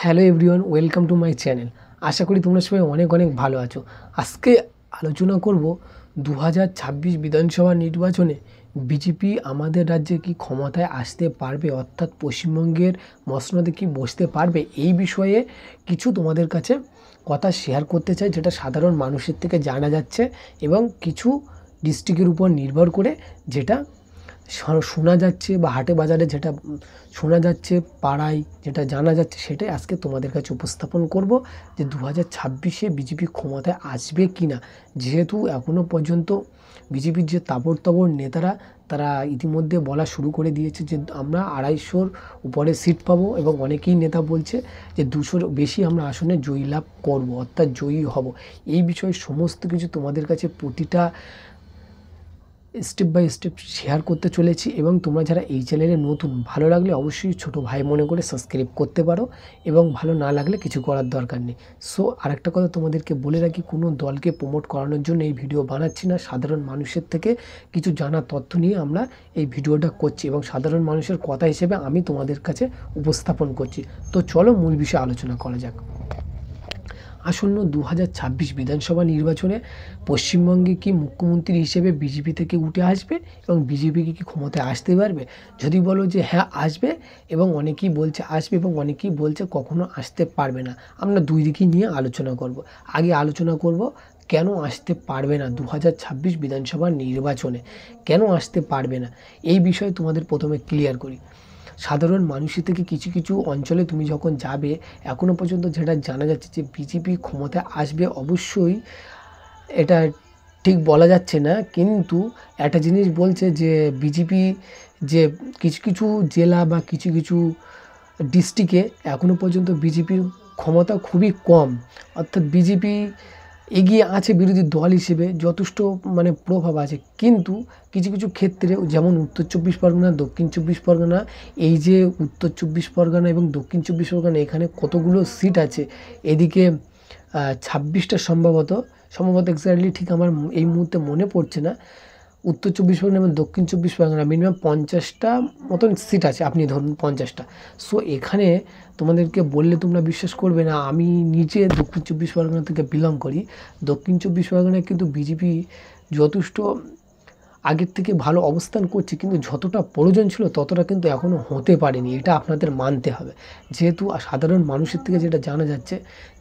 Hello everyone, welcome to my channel. আশা করি তোমরা সবাই অনেক অনেক ভালো আছো। আজকে আলোচনা করব 2026 বিধানসভা নির্বাচনে বিজেপি আমাদের রাজ্যে কি ক্ষমতায় আসতে পারবে, অর্থাৎ পশ্চিমবঙ্গের মসনদে কি বসতে পারবে, এই বিষয়ে কিছু তোমাদের কাছে কথা শেয়ার করতে চাই, যেটা সাধারণ মানুষের থেকে জানা যাচ্ছে এবং কিছু ডিস্ট্রিক্টের উপর নির্ভর করে যেটা শোনা যাচ্ছে বা হাটে বাজারে যেটা শোনা যাচ্ছে, পাড়ায় যেটা জানা যাচ্ছে, সেটাই আজকে তোমাদের কাছে উপস্থাপন করব যে 2026-এ বিজেপি ক্ষমতায় আসবে কি না। যেহেতু এখনও পর্যন্ত বিজেপির যে তাবড় নেতারা তারা ইতিমধ্যে বলা শুরু করে দিয়েছে যে আমরা 250-র উপরে সিট পাবো এবং অনেকেই নেতা বলছে যে 200-র বেশি আমরা আসনে জয়লাভ করব, অর্থাৎ জয়ী হব। এই বিষয়ে সমস্ত কিছু তোমাদের কাছে প্রতিটা স্টেপ বাই স্টেপ শেয়ার করতে চলেছি এবং তোমরা যারা এই চ্যানেলে নতুন, ভালো লাগলে অবশ্যই ছোটো ভাই মনে করে সাবস্ক্রাইব করতে পারো এবং ভালো না লাগলে কিছু করার দরকার নেই। সো আরেকটা কথা তোমাদেরকে বলে রাখি, কোনো দলকে প্রমোট করানোর জন্য এই ভিডিও বানাচ্ছি না, সাধারণ মানুষের থেকে কিছু জানা তথ্য নিয়ে আমরা এই ভিডিওটা করছি এবং সাধারণ মানুষের কথা হিসেবে আমি তোমাদের কাছে উপস্থাপন করছি। তো চলো মূল বিষয়ে আলোচনা করা যাক। আসন্ন 2026 বিধানসভা নির্বাচনে পশ্চিমবঙ্গে কি মুখ্যমন্ত্রী হিসেবে বিজেপি থেকে উঠে আসবে এবং বিজেপিকে কি ক্ষমতায় আসতে পারবে? যদি বলো যে হ্যাঁ আসবে, এবং অনেকেই বলছে আসবে এবং অনেকেই বলছে কখনো আসতে পারবে না, আমরা দুই দিকই নিয়ে আলোচনা করব। আগে আলোচনা করব কেন আসতে পারবে না 2026 বিধানসভা নির্বাচনে, কেন আসতে পারবে না এই বিষয়ে তোমাদের প্রথমে ক্লিয়ার করি। সাধারণ মানুষের থেকে কিছু কিছু অঞ্চলে তুমি যখন যাবে, এখনও পর্যন্ত যেটা জানা যাচ্ছে যে বিজেপি ক্ষমতায় আসবে অবশ্যই, এটা ঠিক বলা যাচ্ছে না, কিন্তু একটা জিনিস বলছে যে বিজেপি যে কিছু কিছু জেলা বা কিছু কিছু ডিস্ট্রিক্টে এখনও পর্যন্ত বিজেপির ক্ষমতা খুবই কম, অর্থাৎ বিজেপি এগিয়ে আছে বিরোধী দল হিসেবে, যথেষ্ট প্রভাব আছে, কিন্তু কিছু কিছু ক্ষেত্রে যেমন উত্তর 24 পরগনা, দক্ষিণ 24 পরগনা, এই যে উত্তর 24 পরগনা এবং দক্ষিণ 24 পরগনা এখানে কতগুলো সিট আছে, এদিকে 26টা সম্ভবত এক্স্যাক্টলি ঠিক আমার এই মুহূর্তে মনে পড়ছে না, উত্তর 24 পরগনা এবং দক্ষিণ 24 পরগনা মিনিমাম 50টা মতন সিট আছে, আপনি ধরুন 50টা। সো এখানে তোমাদেরকে বললে তোমরা বিশ্বাস করবে না, আমি নিজে দক্ষিণ 24 পরগনা থেকে বিলং করি। দক্ষিণ 24 পরগনায় কিন্তু বিজেপি যথেষ্ট আগের থেকে ভালো অবস্থান করছে, কিন্তু যতটা প্রয়োজন ছিল ততটা কিন্তু এখনও হতে পারেনি, এটা আপনাদের মানতে হবে। যেহেতু সাধারণ মানুষের থেকে যেটা জানা যাচ্ছে,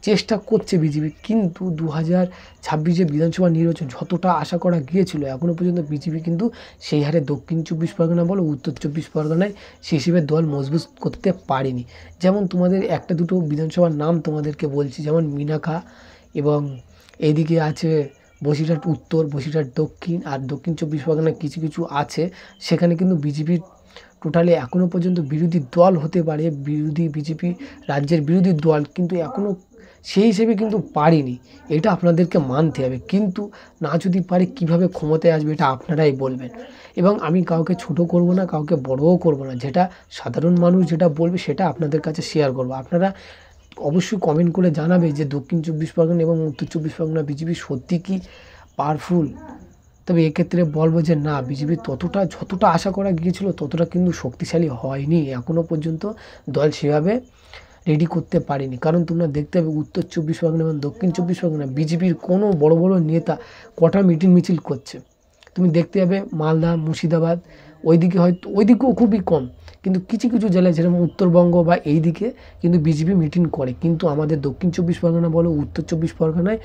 চেষ্টা করছে বিজেপি, কিন্তু 2026 বিধানসভা নির্বাচন যতটা আশা করা গিয়েছিল এখনও পর্যন্ত বিজেপি কিন্তু সেই হারে দক্ষিণ 24 পরগনা বলো উত্তর 24 পরগনায় সেই হিসেবে দল মজবুত করতে পারেনি। যেমন তোমাদের একটা দুটো বিধানসভার নাম তোমাদেরকে বলছি, যেমন মিনাখা এবং এইদিকে আছে বসিরহাট উত্তর, বসিরহাট দক্ষিণ, আর দক্ষিণ 24 পরগনায় কিছু কিছু আছে, সেখানে কিন্তু বিজেপির টোটালি এখনও পর্যন্ত বিরোধী দল হতে পারে, বিজেপি রাজ্যের বিরোধী দল, কিন্তু এখনও সেই হিসেবে কিন্তু পারেনি, এটা আপনাদেরকে মানতে হবে। কিন্তু না যদি পারে কীভাবে ক্ষমতায় আসবে এটা আপনারাই বলবেন, এবং আমি কাউকে ছোট করব না, কাউকে বড়ও করব না, যেটা সাধারণ মানুষ যেটা বলবে সেটা আপনাদের কাছে শেয়ার করব। আপনারা অবশ্যই কমেন্ট করে জানাবে যে দক্ষিণ 24 পরগনা এবং উত্তর 24 পরগনা বিজেপি সত্যি কি পাওয়ারফুল। তবে এক্ষেত্রে বলবো যে না, বিজেপি যতটা আশা করা গিয়েছিল ততটা কিন্তু শক্তিশালী হয়নি, এখনও পর্যন্ত দল সেভাবে রেডি করতে পারেনি। কারণ তোমরা দেখতে হবে উত্তর 24 পরগনা এবং দক্ষিণ 24 পরগনা বিজেপির কোনো বড় বড় নেতা কটা মিছিল করছে, তুমি দেখতে পাবে মালদা, মুর্শিদাবাদ, ওইদিকেও খুবই কম, কিন্তু কিছু কিছু জেলায় যেরকম উত্তরবঙ্গ বা এই দিকে কিন্তু বিজেপি মিটিং করে, কিন্তু আমাদের দক্ষিণ 24 পরগনা বলো উত্তর 24 পরগনায়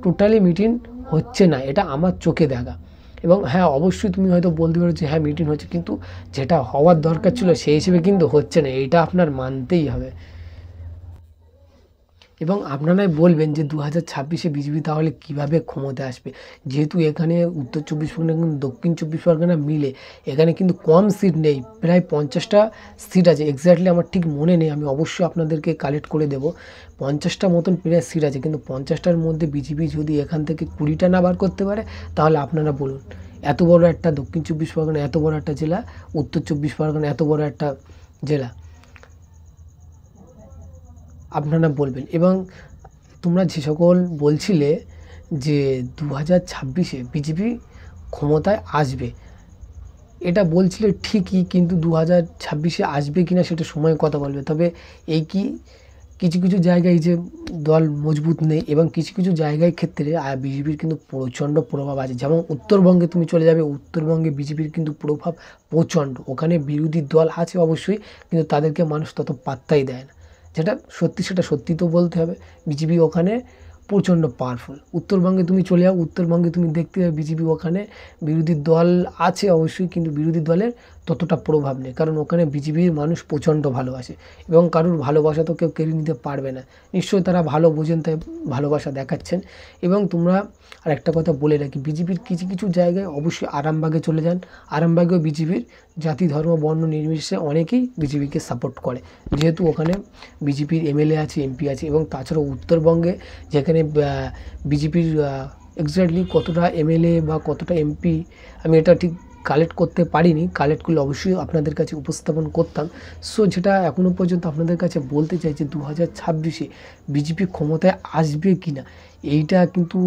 টোটালি মিটিং হচ্ছে না, এটা আমার চোখে দেখা। এবং হ্যাঁ, অবশ্যই তুমি হয়তো বলতে পারো যে হ্যাঁ মিটিং হচ্ছে, কিন্তু যেটা হওয়ার দরকার ছিল সেই হিসেবে কিন্তু হচ্ছে না, এটা আপনার মানতেই হবে। এবং আপনারাই বলবেন যে 2026 বিজেপি তাহলে কীভাবে ক্ষমতায় আসবে, যেহেতু এখানে উত্তর 24 পরগনা এবং দক্ষিণ 24 পরগনা মিলে এখানে কিন্তু কম সিট নেই, প্রায় 50টা সিট আছে, এক্স্যাক্টলি আমার ঠিক মনে নেই, আমি অবশ্যই আপনাদেরকে কালেক্ট করে দেবো। 50টা মতন প্রায় সিট আছে, কিন্তু 50টার মধ্যে বিজেপি যদি এখান থেকে 20টা না বার করতে পারে, তাহলে আপনারা বলুন, এত বড় একটা দক্ষিণ 24 পরগনা, এত বড় একটা জেলা, উত্তর 24 পরগনা এত বড় একটা জেলা, আপনারা বলবেন। এবং তোমরা যে সকল বলছিলে যে 2026 বিজেপি ক্ষমতায় আসবে, এটা বলছিলে ঠিকই, কিন্তু 2026 আসবে কি না সেটা সময় কথা বলবে। তবে এই কি কিছু কিছু জায়গায় যে দল মজবুত নেই এবং কিছু কিছু জায়গায় ক্ষেত্রে বিজেপির কিন্তু প্রচণ্ড প্রভাব আছে। যেমন উত্তরবঙ্গে তুমি চলে যাবে, উত্তরবঙ্গে বিজেপির কিন্তু প্রভাব প্রচণ্ড। ওখানে বিরোধী দল আছে অবশ্যই, কিন্তু তাদেরকে মানুষ তত পাত্তাই দেয় না। যেটা সত্যি সেটা সত্যি তো বলতে হবে। বিজেপি ওখানে প্রচণ্ড পাওয়ারফুল। উত্তরবঙ্গে তুমি চলে যাও, উত্তরবঙ্গে তুমি দেখতে পাবে বিজেপি ওখানে বিরোধী দল আছে অবশ্যই, কিন্তু বিরোধী দলের ততটা প্রভাব নেই, কারণ ওখানে বিজেপির মানুষ প্রচণ্ড ভালোবাসে এবং কারুর ভালোবাসা তো কেউ কেড়ে নিতে পারবে না। নিশ্চয়ই তারা ভালো বোঝেন, তাই ভালোবাসা দেখাচ্ছেন। এবং তোমরা আরেকটা কথা বলে রাখি, বিজেপির কিছু কিছু জায়গায় অবশ্যই আরামবাগে চলে যান। আরামবাগেও বিজেপির জাতি ধর্ম বর্ণ নির্বিশেষে অনেকেই বিজেপিকে সাপোর্ট করে, যেহেতু ওখানে বিজেপির এমএলএ আছে, এমপি আছে। এবং তাছাড়াও উত্তরবঙ্গে যেখানে বিজেপির এক্স্যাক্টলি কতটা এমএলএ বা কতটা এমপি আমি এটা ঠিক কালেক্ট করতে পারিনি, কালেক্ট করলে অবশ্যই আপনাদের কাছে উপস্থাপন করতাম। সো যেটা এখনও পর্যন্ত আপনাদের কাছে বলতে চাই যে 2026-এ বিজেপি ক্ষমতায় আসবে কি না, এইটা কিন্তু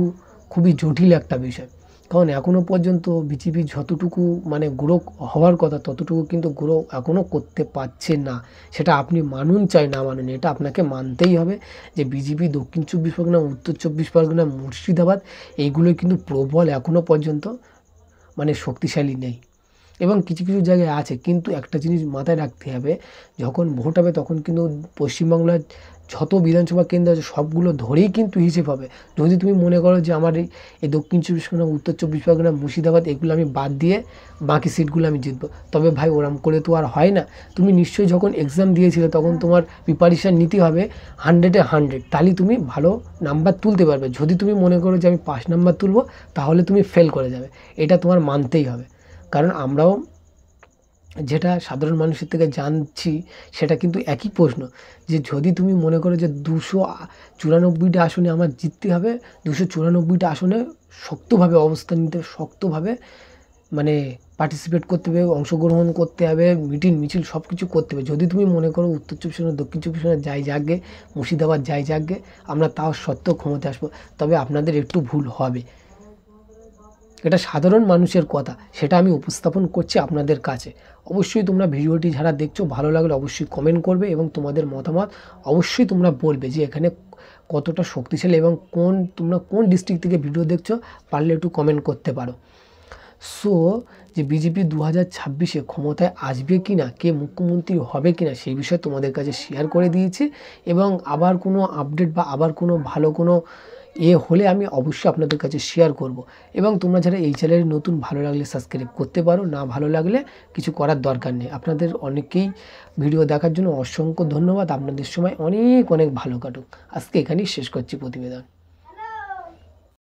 খুবই জটিল একটা বিষয়। কারণ এখনও পর্যন্ত বিজেপি যতটুকু মানে গ্রো হওয়ার কথা ততটুকু কিন্তু গ্রো এখনও করতে পারছে না। সেটা আপনি মানুন চাই না মানুন, এটা আপনাকে মানতেই হবে যে বিজেপি দক্ষিণ 24 পরগনা, উত্তর 24 পরগনা, মুর্শিদাবাদ এইগুলোই কিন্তু প্রবল এখনও পর্যন্ত মানে শক্তিশালী নেই। এবং কিছু কিছু জায়গায় আছে, কিন্তু একটা জিনিস মাথায় রাখতে হবে, যখন ভোট হবে তখন কিন্তু পশ্চিমবাংলার যত বিধানসভা কেন্দ্র আছে সবগুলো ধরেই কিন্তু হিসেব হবে। যদি তুমি মনে করো যে আমার এই দক্ষিণ 24 পরগনা, উত্তর 24 পরগনা, মুর্শিদাবাদ এগুলো আমি বাদ দিয়ে বাকি সিটগুলো আমি জিতবো, তবে ভাই ওরম করে তো আর হয় না। তুমি নিশ্চয়ই যখন এক্সাম দিয়েছিলে তখন তোমার প্রিপারেশান নিতে হবে 100-এ 100, তাহলেই তুমি ভালো নাম্বার তুলতে পারবে। যদি তুমি মনে করো যে আমি 5 নাম্বার তুলবো, তাহলে তুমি ফেল করে যাবে, এটা তোমার মানতেই হবে। কারণ আমরাও যেটা সাধারণ মানুষের থেকে জানছি সেটা কিন্তু একই প্রশ্ন, যে যদি তুমি মনে করো যে 294টা আসনে আমার জিততে হবে, 294টা আসনে শক্তভাবে অবস্থান নিতে হবে, শক্তভাবে মানে পার্টিসিপেট করতে হবে, অংশগ্রহণ করতে হবে, মিটিং মিছিল সব কিছু করতে হবে। যদি তুমি মনে করো উত্তর 24 পরগনা, দক্ষিণ 24 পরগনা যাই যাকগে, মুর্শিদাবাদ যাই যাকগে আমরা তাও সত্ত্বেও ক্ষমতায় আসবো, তবে আপনাদের একটু ভুল হবে। এটা সাধারণ মানুষের কথা, সেটা আমি উপস্থাপন করছি আপনাদের কাছে। অবশ্যই তোমরা ভিডিওটি যারা দেখছো ভালো লাগলে অবশ্যই কমেন্ট করবে এবং তোমাদের মতামত অবশ্যই তোমরা বলবে যে এখানে কতটা শক্তিশালী এবং তোমরা কোন ডিস্ট্রিক্ট থেকে ভিডিও দেখছো, পারলে একটু কমেন্ট করতে পারো। সো যে বিজেপি 2026-এ ক্ষমতায় আসবে কি না, কে মুখ্যমন্ত্রী হবে কি না, সেই বিষয়ে তোমাদের কাছে শেয়ার করে দিয়েছি। এবং আবার কোনো আপডেট বা আবার কোনো ভালো কোনো হলে আমি অবশ্যই আপনাদের কাছে শেয়ার করব। এবং তোমরা যারা এই চ্যানেলে নতুন, ভালো লাগলে সাবস্ক্রাইব করতে পারো, না ভালো লাগলে কিছু করার দরকার নেই। আপনাদের অনেকেই ভিডিও দেখার জন্য অসংখ্য ধন্যবাদ। আপনাদের সময় অনেক অনেক ভালো কাটুক। আজকে এখানেই শেষ করছি প্রতিবেদন।